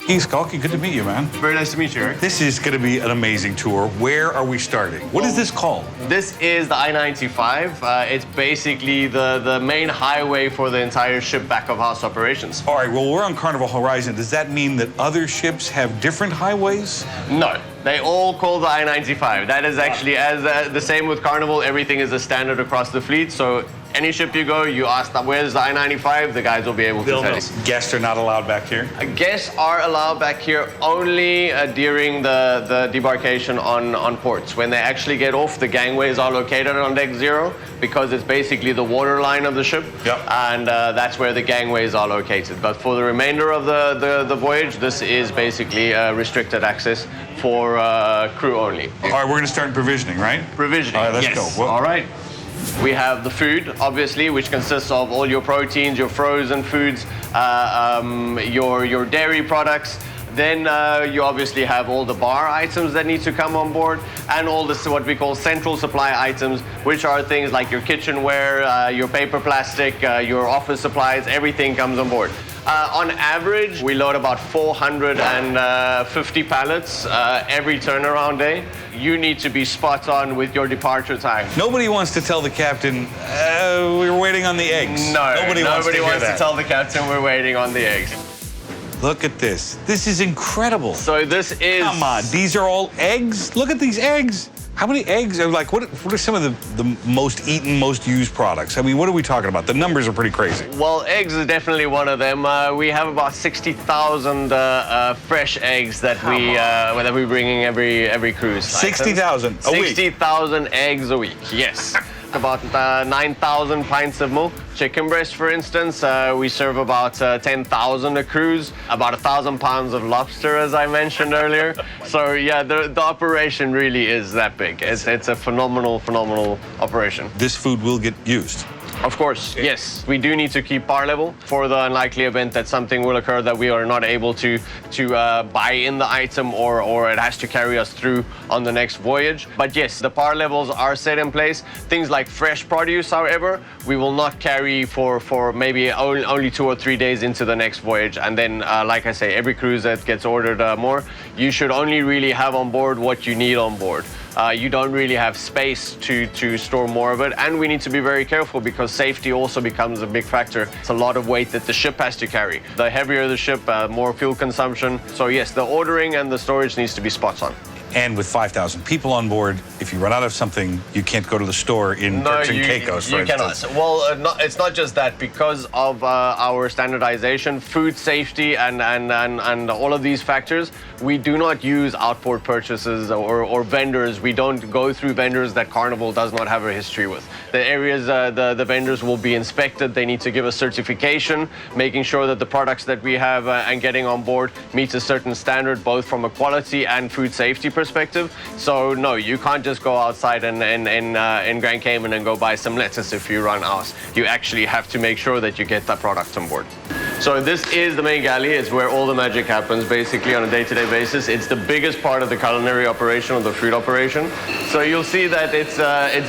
Hey, Skalky, good to meet you, man. Very nice to meet you, Erik. This is going to be an amazing tour. Where are we starting? What is this called? This is the I-95. It's basically the main highway for the entire ship back-of-house operations. All right, well, we're on Carnival Horizon. Does that mean that other ships have different highways? No, they all call the I-95. That is actually as the same with Carnival. Everything is a standard across the fleet. So any ship you go, you ask them, where's the I-95? The guys will be able to tell you. Guests are not allowed back here? Guests are allowed back here only during the debarkation on ports. When they actually get off, the gangways are located on deck 0 because it's basically the water line of the ship. Yep. And that's where the gangways are located. But for the remainder of the voyage, this is basically restricted access for crew only. All right, we're going to start provisioning, right? Provisioning, All right, let's yes. go. Well, all right. We have the food, obviously, which consists of all your proteins, your frozen foods, your dairy products. Then you obviously have all the bar items that need to come on board, and all this what we call central supply items, which are things like your kitchenware, your paper plastic, your office supplies, everything comes on board. On average, we load about 450 pallets every turnaround day. You need to be spot on with your departure time. Nobody wants to tell the captain, we're waiting on the eggs. No, nobody wants to tell the captain we're waiting on the eggs. Look at this. This is incredible. So this is... Come on, these are all eggs? Look at these eggs. How many eggs are like, what are some of the most eaten, most used products? I mean, what are we talking about? The numbers are pretty crazy. Well, eggs is definitely one of them. We have about 60,000 fresh eggs that we're bringing every cruise. 60,000 a week? 60,000 eggs a week, yes. About 9,000 pints of milk. Chicken breast, for instance, we serve about 10,000 a cruise, about 1,000 pounds of lobster, as I mentioned earlier. So yeah, the operation really is that big. It's a phenomenal operation. This food will get used. Of course, yes. We do need to keep par level for the unlikely event that something will occur that we are not able to buy in the item or it has to carry us through on the next voyage. But yes, the par levels are set in place. Things like fresh produce, however, we will not carry for maybe only 2 or 3 days into the next voyage. And then, like I say, every cruise that gets ordered more, you should only really have on board what you need on board. You don't really have space to store more of it, and we need to be very careful because safety also becomes a big factor. It's a lot of weight that the ship has to carry. The heavier the ship, more fuel consumption. So yes, the ordering and the storage needs to be spot on. And with 5,000 people on board, if you run out of something, you can't go to the store in Turks and Caicos, for instance. Cannot. Well, it's not just that. Because of our standardization, food safety, and all of these factors, we do not use outboard purchases or vendors. We don't go through vendors that Carnival does not have a history with. The areas, the vendors will be inspected. They need to give a certification, making sure that the products that we have and getting on board meets a certain standard, both from a quality and food safety perspective. So no, you can't just go outside in Grand Cayman and go buy some lettuce if you run out. You actually have to make sure that you get that product on board. So this is the main galley. It's where all the magic happens, basically on a day-to-day basis. It's the biggest part of the culinary operation, or the food operation. So you'll see that it's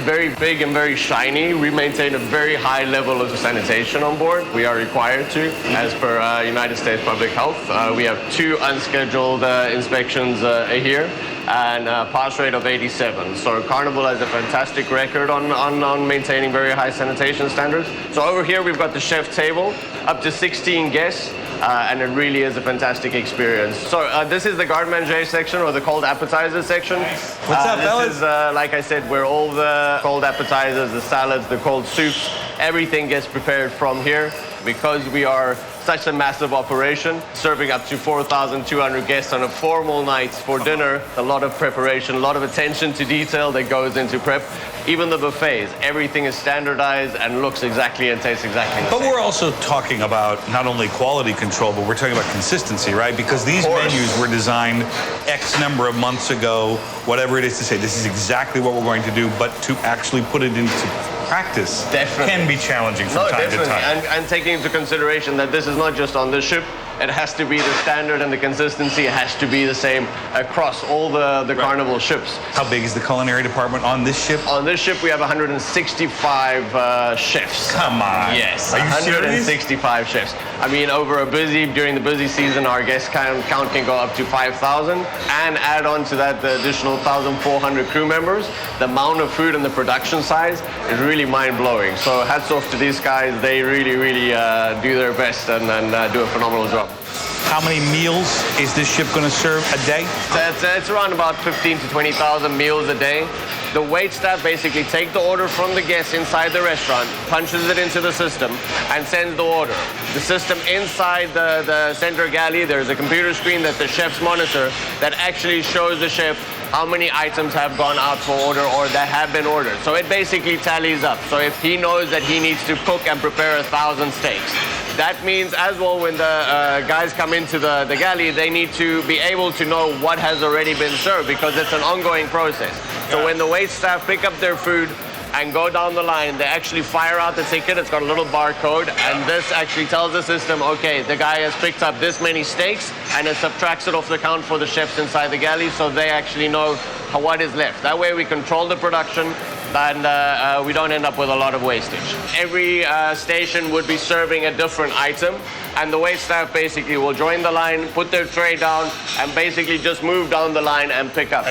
very big and very shiny. We maintain a very high level of sanitation on board. We are required to, as per United States Public Health. We have 2 unscheduled inspections a year, and a pass rate of 87. So Carnival has a fantastic record on maintaining very high sanitation standards. So over here we've got the chef table, up to 16 guests, and it really is a fantastic experience. So this is the garde manger section, or the cold appetizers section. What's up, fellas? This is, like I said, where all the cold appetizers, the salads, the cold soups, everything gets prepared from here. Because we are such a massive operation, serving up to 4,200 guests on a formal night for dinner, a lot of preparation, a lot of attention to detail that goes into prep. Even the buffets, everything is standardized and looks exactly and tastes exactly the same. But we're also talking about not only quality control, but we're talking about consistency, right? Because these menus were designed X number of months ago, whatever it is to say, this is exactly what we're going to do, but to actually put it into practice can be challenging from time to time. And taking into consideration that this is not just on the ship, it has to be the standard, and the consistency has to be the same across all the Carnival ships. How big is the culinary department on this ship? On this ship, we have 165 chefs. Come on. Yes, Are you 165 chefs. I mean, during the busy season, our guest count can go up to 5,000, and add on to that the additional 1,400 crew members. The amount of food and the production size is really mind-blowing. So hats off to these guys. They really, really do their best and do a phenomenal job. How many meals is this ship going to serve a day? It's around about 15 to 20,000 meals a day. The wait staff basically take the order from the guests inside the restaurant, punches it into the system, and sends the order. The system inside the center galley, there's a computer screen that the chefs monitor that actually shows the chef how many items have gone out for order or that have been ordered. So it basically tallies up. So if he knows that he needs to cook and prepare 1,000 steaks, that means as well when the guys come into the galley, they need to be able to know what has already been served, because it's an ongoing process. So when the wait staff pick up their food and go down the line, they actually fire out the ticket. It's got a little barcode, and this actually tells the system, okay, the guy has picked up this many steaks, and it subtracts it off the count for the chefs inside the galley, so they actually know what is left. That way we control the production, and we don't end up with a lot of wastage. Every station would be serving a different item, and the wait staff basically will join the line, put their tray down, and basically just move down the line and pick up.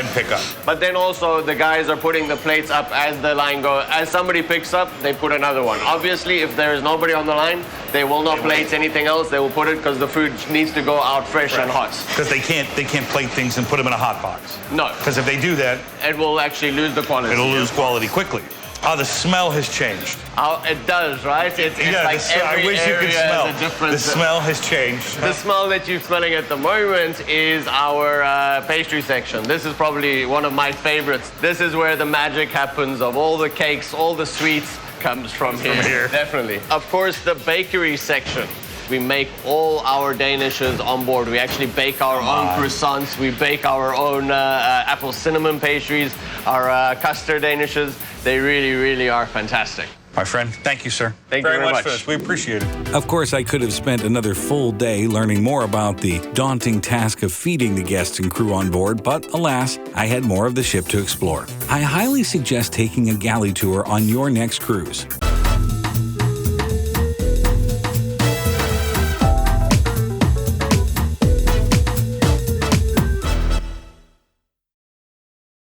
But then also the guys are putting the plates up as the line goes. As somebody picks up, they put another one. Obviously, if there is nobody on the line, they will not plate anything else. They will put it because the food needs to go out fresh and hot. Because they can't plate things and put them in a hot box. No. Because if they do that, it will actually lose the quality. It'll lose quality quickly. Oh, the smell has changed. Oh, it does, right? It's like I wish you could smell. The smell has changed. The smell that you're smelling at the moment is our pastry section. This is probably one of my favorites. This is where the magic happens of all the cakes, all the sweets comes from here. Definitely. Of course, the bakery section. We make all our danishes on board. We actually bake our own croissants. We bake our own apple cinnamon pastries, our custard danishes. They really, really are fantastic. My friend, thank you, sir. Thank you very much for this. We appreciate it. Of course, I could have spent another full day learning more about the daunting task of feeding the guests and crew on board, but alas, I had more of the ship to explore. I highly suggest taking a galley tour on your next cruise.